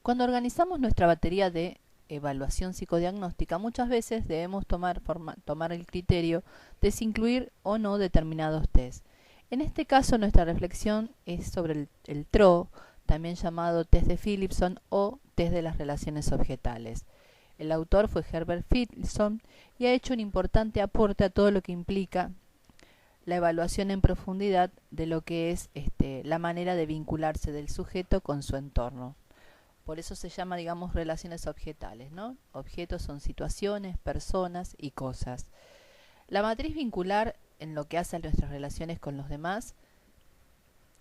Cuando organizamos nuestra batería de evaluación psicodiagnóstica, muchas veces debemos tomar el criterio de si incluir o no determinados test. En este caso, nuestra reflexión es sobre el TRO, también llamado test de Philipson o test de las relaciones objetales. El autor fue Herbert Philipson y ha hecho un importante aporte a todo lo que implica la evaluación en profundidad de lo que es la manera de vincularse del sujeto con su entorno. Por eso se llama, digamos, relaciones objetales, ¿no? Objetos son situaciones, personas y cosas. La matriz vincular, en lo que hace a nuestras relaciones con los demás,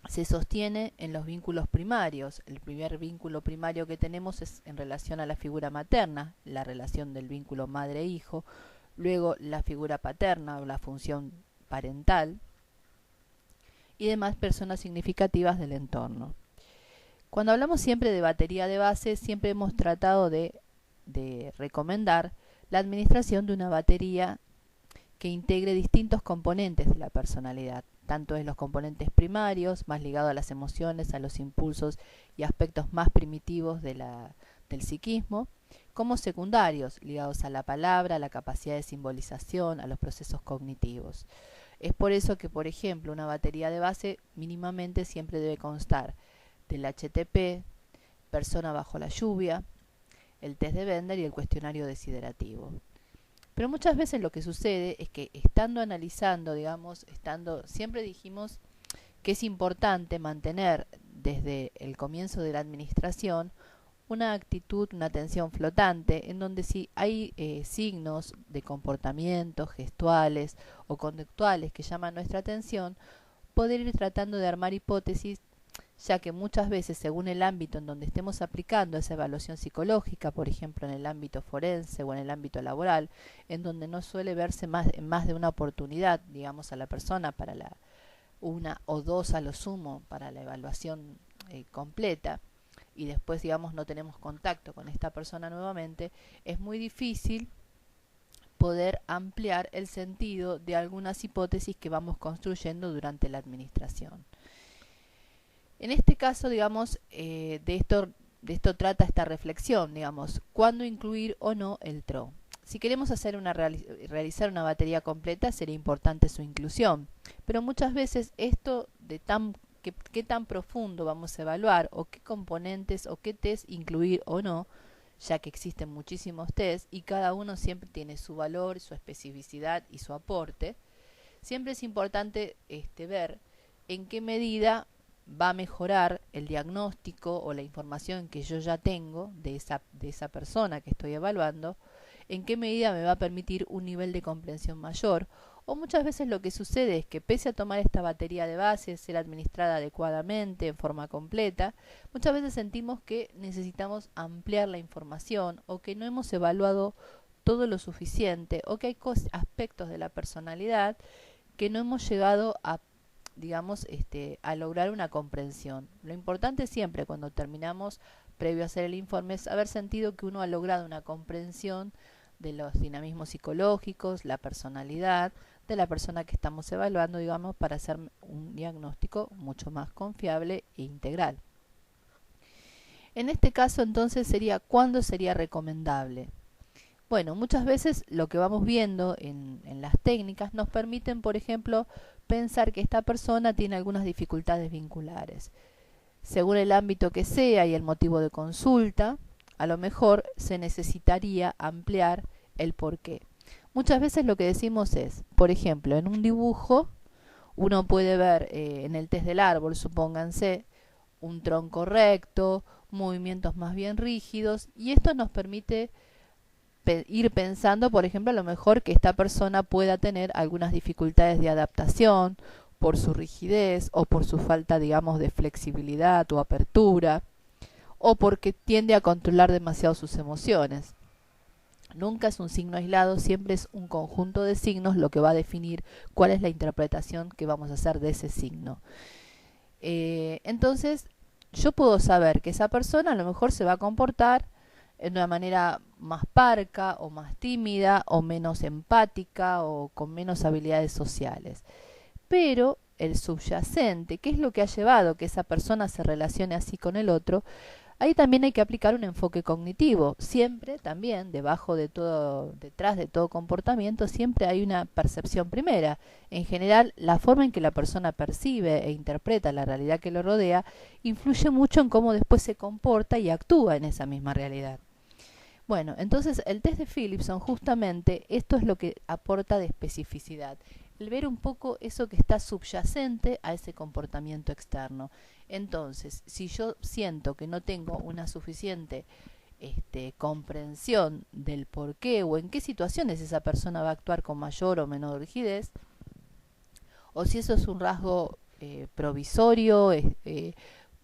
se sostiene en los vínculos primarios. El primer vínculo primario que tenemos es en relación a la figura materna, la relación del vínculo madre-hijo, luego la figura paterna o la función parental y demás personas significativas del entorno. Cuando hablamos siempre de batería de base, siempre hemos tratado de recomendar la administración de una batería que integre distintos componentes de la personalidad, tanto en los componentes primarios, más ligados a las emociones, a los impulsos y aspectos más primitivos del psiquismo, como secundarios, ligados a la palabra, a la capacidad de simbolización, a los procesos cognitivos. Es por eso que, por ejemplo, una batería de base mínimamente siempre debe constar del HTP, persona bajo la lluvia, el test de Bender y el cuestionario desiderativo. Pero muchas veces lo que sucede es que estando analizando, siempre dijimos que es importante mantener desde el comienzo de la administración una actitud, una atención flotante, en donde si hay signos de comportamiento, gestuales o conductuales que llaman nuestra atención, poder ir tratando de armar hipótesis, ya que muchas veces, según el ámbito en donde estemos aplicando esa evaluación psicológica, por ejemplo en el ámbito forense o en el ámbito laboral, en donde no suele verse más de una oportunidad, digamos, a la persona para una o dos a lo sumo para la evaluación completa, y después, digamos, no tenemos contacto con esta persona nuevamente, es muy difícil poder ampliar el sentido de algunas hipótesis que vamos construyendo durante la administración. En este caso, digamos, de esto trata esta reflexión, digamos, ¿cuándo incluir o no el TRO? Si queremos realizar una batería completa, sería importante su inclusión, pero muchas veces esto de qué tan profundo vamos a evaluar, o qué componentes o qué test incluir o no, ya que existen muchísimos test y cada uno siempre tiene su valor, su especificidad y su aporte, siempre es importante ver en qué medida va a mejorar el diagnóstico o la información que yo ya tengo de esa persona que estoy evaluando, en qué medida me va a permitir un nivel de comprensión mayor, o muchas veces lo que sucede es que pese a tomar esta batería de base, ser administrada adecuadamente, en forma completa, muchas veces sentimos que necesitamos ampliar la información o que no hemos evaluado todo lo suficiente o que hay aspectos de la personalidad que no hemos llegado a a lograr una comprensión. Lo importante siempre cuando terminamos, previo a hacer el informe, es haber sentido que uno ha logrado una comprensión de los dinamismos psicológicos, la personalidad de la persona que estamos evaluando, digamos, para hacer un diagnóstico mucho más confiable e integral. En este caso, entonces, ¿cuándo sería recomendable? Bueno, muchas veces lo que vamos viendo en las técnicas nos permiten, por ejemplo, pensar que esta persona tiene algunas dificultades vinculares. Según el ámbito que sea y el motivo de consulta, a lo mejor se necesitaría ampliar el porqué. Muchas veces lo que decimos es, por ejemplo, en un dibujo, uno puede ver en el test del árbol, supónganse, un tronco recto, movimientos más bien rígidos, y esto nos permite ir pensando, por ejemplo, a lo mejor que esta persona pueda tener algunas dificultades de adaptación por su rigidez o por su falta, digamos, de flexibilidad o apertura, o porque tiende a controlar demasiado sus emociones. Nunca es un signo aislado, siempre es un conjunto de signos lo que va a definir cuál es la interpretación que vamos a hacer de ese signo. Entonces, yo puedo saber que esa persona a lo mejor se va a comportar de una manera más parca o más tímida o menos empática o con menos habilidades sociales. Pero el subyacente, ¿qué es lo que ha llevado que esa persona se relacione así con el otro? Ahí también hay que aplicar un enfoque cognitivo. Siempre también debajo de todo, detrás de todo comportamiento, siempre hay una percepción primera. En general, la forma en que la persona percibe e interpreta la realidad que lo rodea influye mucho en cómo después se comporta y actúa en esa misma realidad. Bueno, entonces el test de Philipson justamente esto es lo que aporta de especificidad, el ver un poco eso que está subyacente a ese comportamiento externo. Entonces, si yo siento que no tengo una suficiente comprensión del por qué o en qué situaciones esa persona va a actuar con mayor o menor rigidez, o si eso es un rasgo provisorio,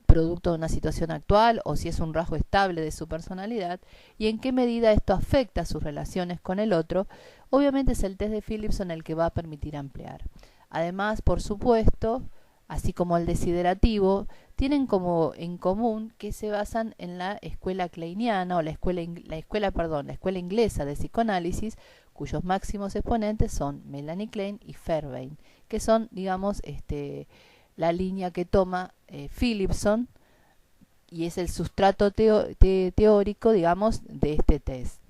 producto de una situación actual, o si es un rasgo estable de su personalidad, y en qué medida esto afecta sus relaciones con el otro, obviamente es el test de Philipson el que va a permitir ampliar. Además, por supuesto, así como el desiderativo, tienen como en común que se basan en la escuela kleiniana o la escuela inglesa de psicoanálisis, cuyos máximos exponentes son Melanie Klein y Fairbairn, que son, digamos, la línea que toma Philipson y es el sustrato teórico, digamos, de este test.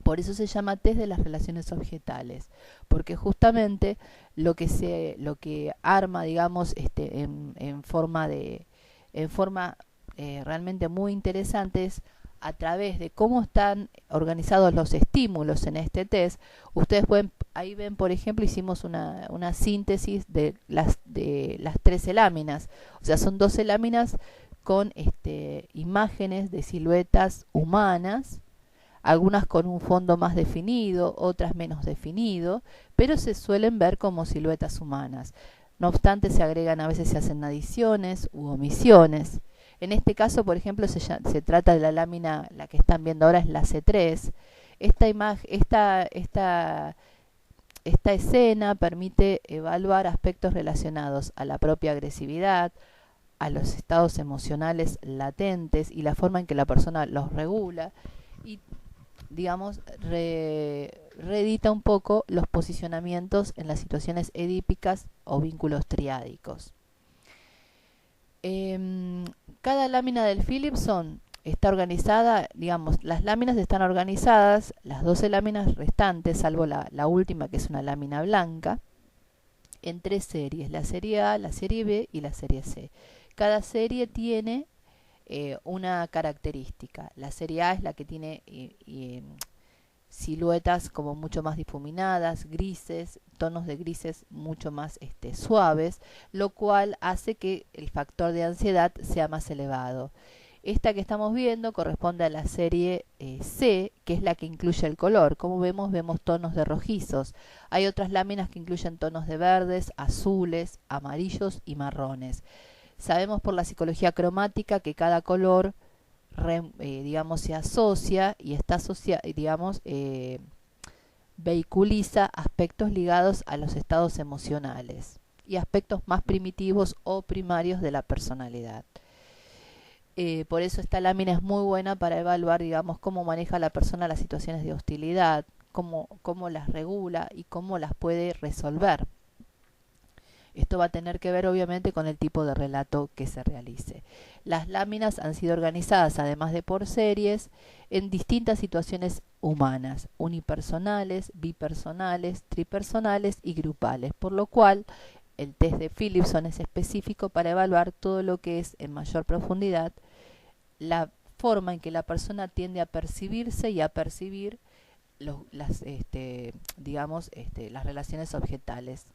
Por eso se llama test de las relaciones objetales, porque justamente lo que arma, digamos, en forma realmente muy interesante es a través de cómo están organizados los estímulos en este test. Ustedes ahí ven, por ejemplo, hicimos una síntesis de las 13 láminas, o sea, son 12 láminas con imágenes de siluetas humanas, algunas con un fondo más definido, otras menos definido, pero se suelen ver como siluetas humanas. No obstante, se agregan, a veces se hacen adiciones u omisiones. En este caso, por ejemplo, se trata de la lámina, la que están viendo ahora es la C3. Esta escena permite evaluar aspectos relacionados a la propia agresividad, a los estados emocionales latentes y la forma en que la persona los regula y, digamos, reedita un poco los posicionamientos en las situaciones edípicas o vínculos triádicos. Cada lámina del Philipson está organizada, digamos, las láminas están organizadas, las 12 láminas restantes, salvo la última que es una lámina blanca, en 3 series, la serie A, la serie B y la serie C. Cada serie tiene una característica. La serie A es la que tiene siluetas como mucho más difuminadas, grises, tonos de grises mucho más suaves, lo cual hace que el factor de ansiedad sea más elevado. Esta que estamos viendo corresponde a la serie C, que es la que incluye el color. Como vemos tonos de rojizos. Hay otras láminas que incluyen tonos de verdes, azules, amarillos y marrones. Sabemos por la psicología cromática que cada color digamos, se asocia y está asociado, digamos, vehiculiza aspectos ligados a los estados emocionales y aspectos más primitivos o primarios de la personalidad. Por eso esta lámina es muy buena para evaluar, digamos, cómo maneja la persona las situaciones de hostilidad, cómo las regula y cómo las puede resolver. Esto va a tener que ver obviamente con el tipo de relato que se realice. Las láminas han sido organizadas, además de por series, en distintas situaciones humanas, unipersonales, bipersonales, tripersonales y grupales, por lo cual el test de Philipson es específico para evaluar todo lo que es en mayor profundidad la forma en que la persona tiende a percibirse y a percibir las relaciones objetales